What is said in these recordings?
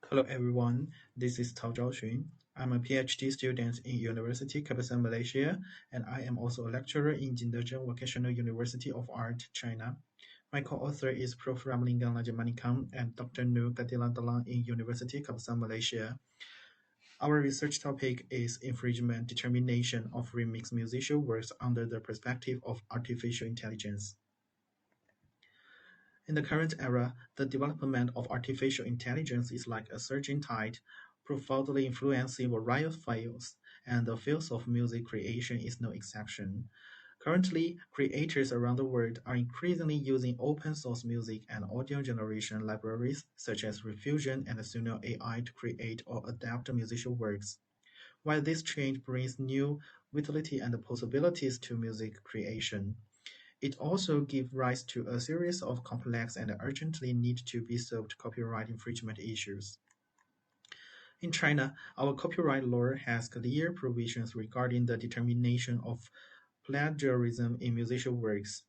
Hello everyone, this is Tao Zhaoxun. I'm a PhD student in University Kabusan, Malaysia, and I am also a lecturer in Jindazhen Vocational University of Art, China. My co-author is Prof. Ramalingam Rajamanikam and Dr. Nur Katilantalang in University Kabusan, Malaysia. Our research topic is infringement determination of remixed musical works under the perspective of artificial intelligence. In the current era, the development of artificial intelligence is like a surging tide, profoundly influencing various fields, and the field of music creation is no exception. Currently, creators around the world are increasingly using open source music and audio generation libraries such as Refusion and Suno AI to create or adapt musical works. While this change brings new vitality and possibilities to music creation, it also gives rise to a series of complex and urgently need to be solved copyright infringement issues. In China, our copyright law has clear provisions regarding the determination of plagiarism in musical works.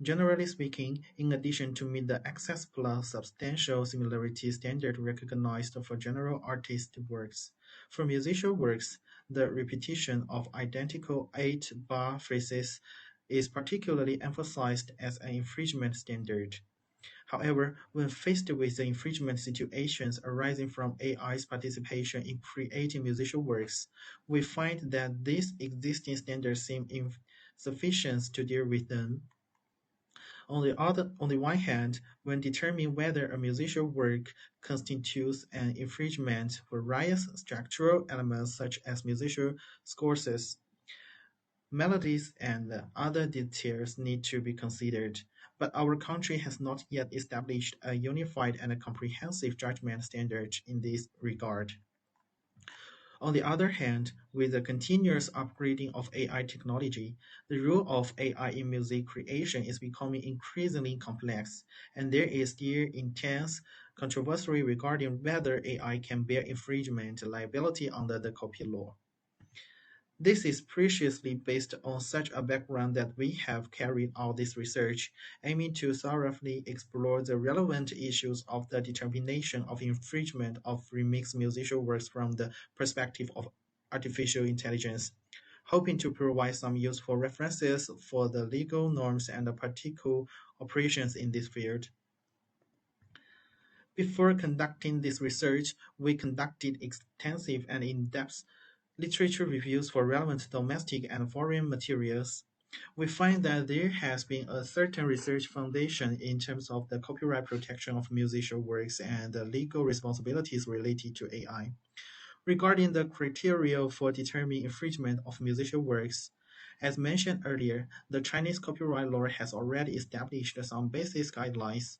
Generally speaking, in addition to meet the excess plus substantial similarity standard recognized for general artist works, for musical works, the repetition of identical 8-bar phrases is particularly emphasized as an infringement standard. However, when faced with the infringement situations arising from AI's participation in creating musical works, we find that these existing standards seem insufficient to deal with them. On the one hand, when determining whether a musical work constitutes an infringement, various structural elements such as musical scores, melodies, and other details need to be considered, but our country has not yet established a unified and comprehensive judgment standard in this regard. On the other hand, with the continuous upgrading of AI technology, the role of AI in music creation is becoming increasingly complex, and there is still intense controversy regarding whether AI can bear infringement liability under the copy law. This is preciously based on such a background that we have carried out this research, aiming to thoroughly explore the relevant issues of the determination of infringement of remixed musical works from the perspective of artificial intelligence, hoping to provide some useful references for the legal norms and the practical operations in this field. Before conducting this research, we conducted extensive and in-depth literature reviews for relevant domestic and foreign materials. We find that there has been a certain research foundation in terms of the copyright protection of musical works and the legal responsibilities related to AI. Regarding the criteria for determining infringement of musical works, as mentioned earlier, the Chinese copyright law has already established some basic guidelines.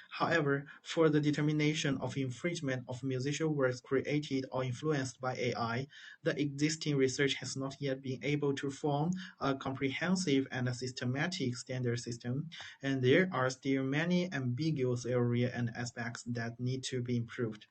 However, for the determination of infringement of musical works created or influenced by AI, the existing research has not yet been able to form a comprehensive and systematic standard system, and there are still many ambiguous areas and aspects that need to be improved.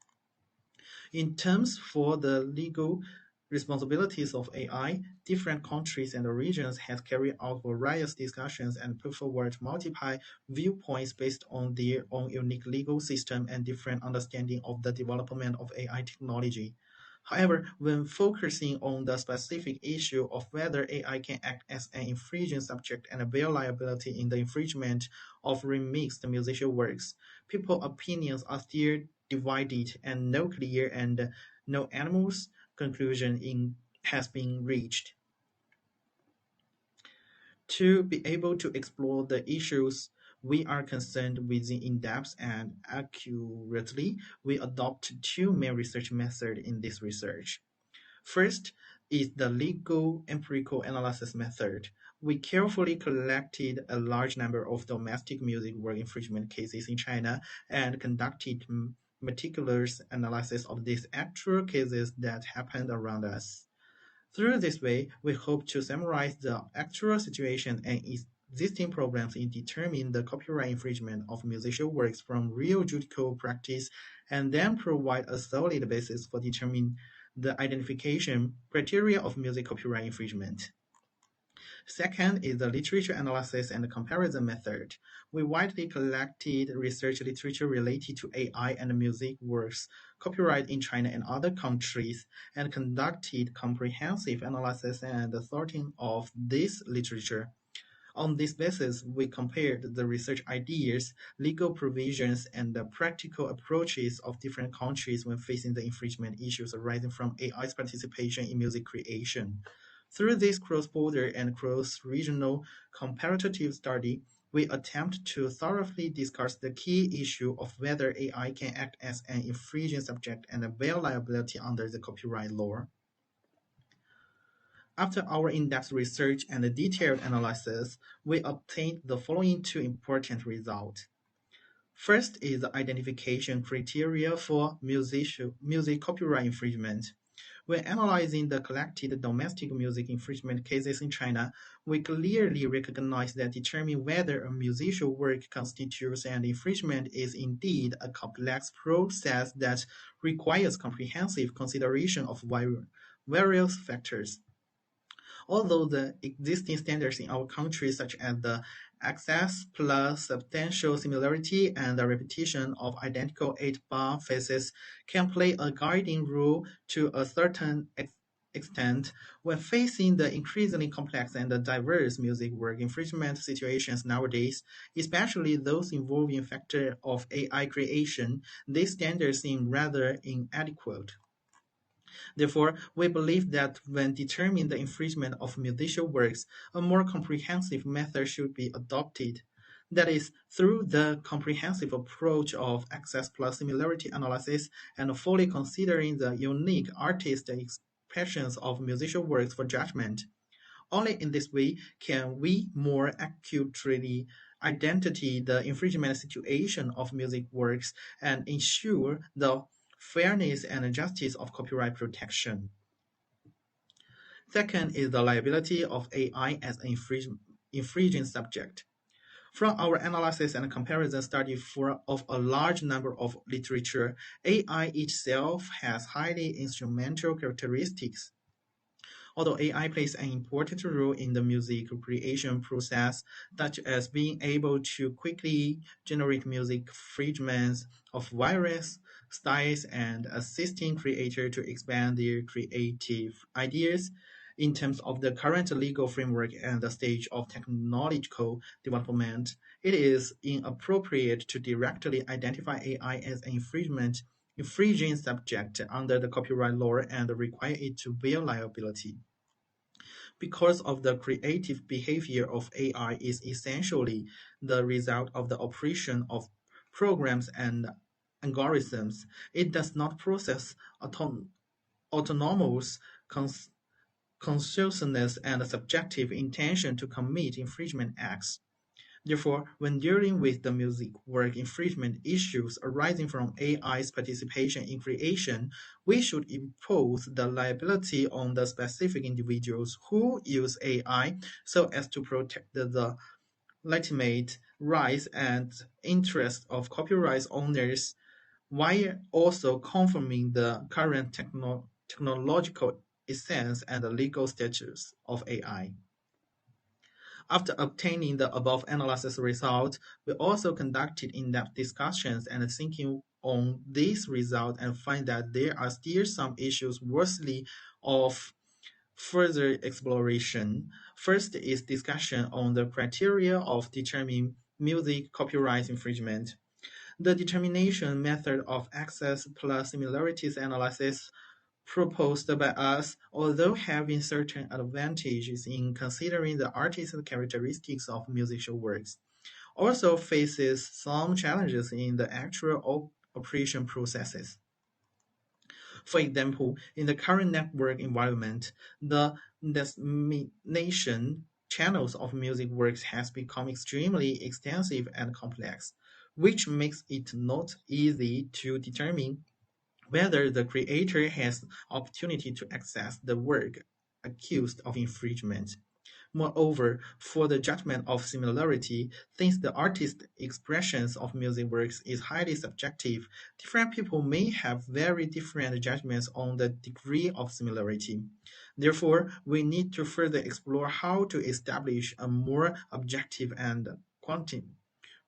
In terms for the legal responsibilities of AI, different countries and regions have carried out various discussions and put forward multiple viewpoints based on their own unique legal system and different understanding of the development of AI technology. However, when focusing on the specific issue of whether AI can act as an infringing subject and bear liability in the infringement of remixed musical works, people's opinions are still divided and no clear and no unanimous conclusion has been reached. To be able to explore the issues we are concerned with in depth and accurately, we adopt two main research methods in this research. First is the legal empirical analysis method. We carefully collected a large number of domestic music work infringement cases in China and conducted meticulous analysis of these actual cases that happened around us. Through this way, we hope to summarize the actual situation and existing problems in determining the copyright infringement of musical works from real judicial practice and then provide a solid basis for determining the identification criteria of music copyright infringement. Second is the literature analysis and comparison method. We widely collected research literature related to AI and music works copyright in China and other countries and conducted comprehensive analysis and sorting of this literature. On this basis, we compared the research ideas, legal provisions, and the practical approaches of different countries when facing the infringement issues arising from AI's participation in music creation. Through this cross-border and cross-regional comparative study, we attempt to thoroughly discuss the key issue of whether AI can act as an infringing subject and bear liability under the copyright law. After our in-depth research and detailed analysis, we obtained the following two important results. First is the identification criteria for music copyright infringement. When analyzing the collected domestic music infringement cases in China, we clearly recognize that determining whether a musical work constitutes an infringement is indeed a complex process that requires comprehensive consideration of various factors. Although the existing standards in our country, such as the access plus substantial similarity and the repetition of identical 8-bar phases, can play a guiding role to a certain extent, when facing the increasingly complex and diverse music work infringement situations nowadays, especially those involving factor of AI creation, these standards seem rather inadequate. Therefore, we believe that when determining the infringement of musical works, a more comprehensive method should be adopted. That is, through the comprehensive approach of access plus similarity analysis and fully considering the unique artistic expressions of musical works for judgment. Only in this way can we more accurately identify the infringement situation of music works and ensure the fairness and justice of copyright protection. Second is the liability of AI as an infringing subject. From our analysis and comparison study of a large number of literature, AI itself has highly instrumental characteristics. Although AI plays an important role in the music creation process, such as being able to quickly generate music fragments of various styles and assisting creators to expand their creative ideas, in terms of the current legal framework and the stage of technological development, it is inappropriate to directly identify AI as an infringing subject under the copyright law and require it to bear liability. Because of the creative behavior of AI is essentially the result of the operation of programs and algorithms, it does not process autonomous consciousness and subjective intention to commit infringement acts. Therefore, when dealing with the music work infringement issues arising from AI's participation in creation, we should impose the liability on the specific individuals who use AI so as to protect the legitimate rights and interests of copyright owners while also confirming the current technological essence and the legal status of AI. After obtaining the above analysis result, we also conducted in-depth discussions and thinking on these results and find that there are still some issues worthy of further exploration. First is discussion on the criteria of determining music copyright infringement. The determination method of access plus similarities analysis proposed by us, although having certain advantages in considering the artistic characteristics of musical works, also faces some challenges in the actual operation processes. For example, in the current network environment, the dissemination channels of music works has become extremely extensive and complex, which makes it not easy to determine whether the creator has opportunity to access the work accused of infringement. Moreover, for the judgment of similarity, since the artist's expressions of music works is highly subjective, different people may have very different judgments on the degree of similarity. Therefore, we need to further explore how to establish a more objective and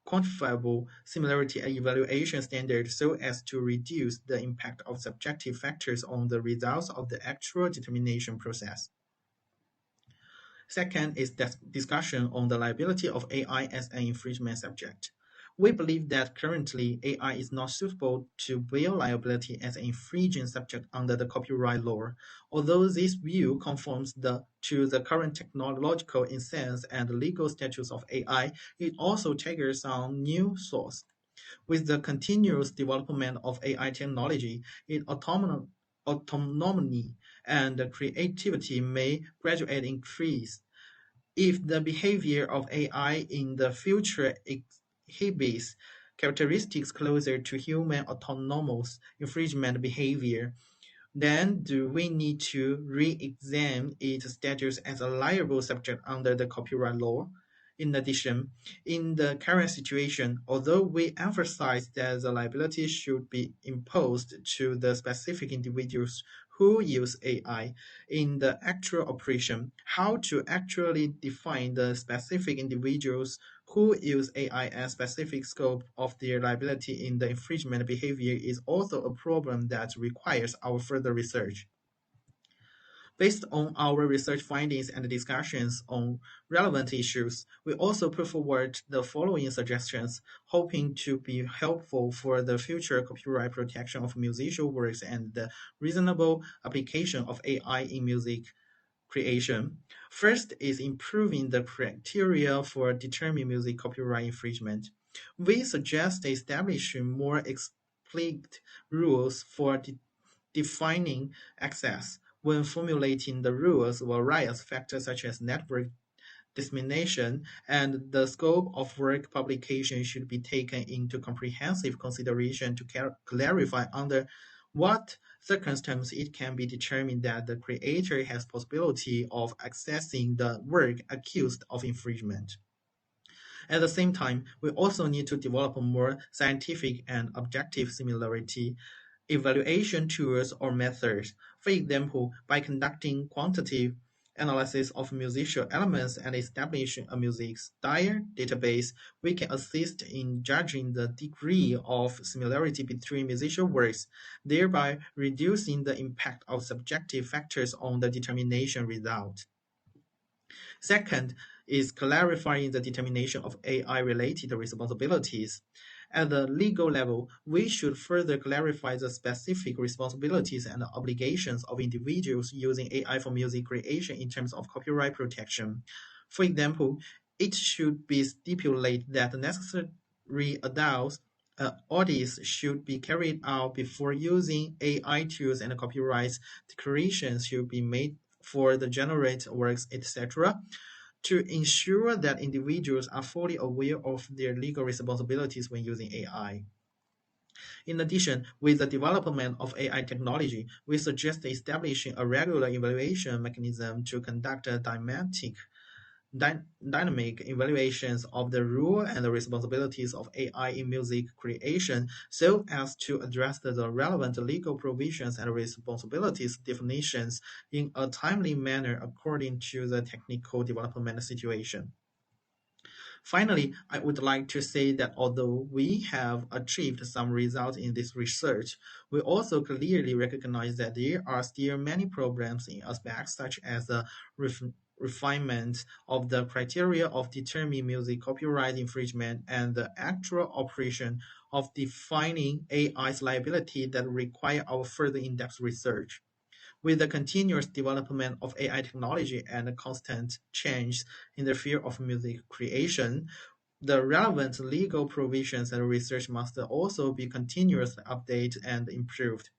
quantifiable similarity evaluation standard so as to reduce the impact of subjective factors on the results of the actual determination process. Second is discussion on the liability of AI as an infringement subject. We believe that currently AI is not suitable to bear liability as an infringing subject under the copyright law. Although this view conforms to the current technological essence and legal status of AI, it also triggers some new thoughts. With the continuous development of AI technology, its autonomy and creativity may gradually increase. If the behavior of AI in the future exhibits characteristics closer to human autonomous infringement behavior, then do we need to re-examine its status as a liable subject under the copyright law? In addition, in the current situation, although we emphasize that the liability should be imposed to the specific individuals who use AI in the actual operation, how to actually define the specific individuals who use AI and specific scope of their liability in the infringement behavior is also a problem that requires our further research. Based on our research findings and discussions on relevant issues, we also put forward the following suggestions, hoping to be helpful for the future copyright protection of musical works and the reasonable application of AI in music creation. First is improving the criteria for determining music copyright infringement. We suggest establishing more explicit rules for defining access. When formulating the rules, various factors such as network dissemination and the scope of work publication should be taken into comprehensive consideration to clarify under what circumstances it can be determined that the creator has possibility of accessing the work accused of infringement. At the same time, we also need to develop more scientific and objective similarity evaluation tools or methods. For example, by conducting quantitative analysis of musical elements and establishing a music style database, we can assist in judging the degree of similarity between musical works, thereby reducing the impact of subjective factors on the determination result. Second is clarifying the determination of AI-related responsibilities. At the legal level, we should further clarify the specific responsibilities and obligations of individuals using AI for music creation in terms of copyright protection. For example, it should be stipulated that the necessary audits should be carried out before using AI tools and copyright declarations should be made for the generated works, etc., to ensure that individuals are fully aware of their legal responsibilities when using AI. In addition, with the development of AI technology, we suggest establishing a regular evaluation mechanism to conduct a dynamic evaluations of the role and the responsibilities of AI in music creation so as to address the relevant legal provisions and responsibilities definitions in a timely manner according to the technical development situation. Finally, I would like to say that although we have achieved some results in this research, we also clearly recognize that there are still many problems in aspects such as the refinement of the criteria of determining music copyright infringement and the actual operation of defining AI's liability that require our further in-depth research. With the continuous development of AI technology and constant change in the field of music creation, the relevant legal provisions and research must also be continuously updated and improved.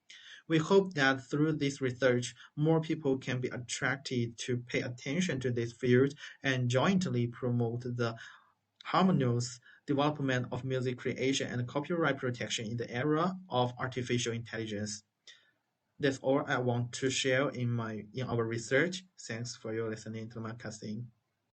We hope that through this research, more people can be attracted to pay attention to this field and jointly promote the harmonious development of music creation and copyright protection in the era of artificial intelligence. That's all I want to share in our research. Thanks for your listening to my casting.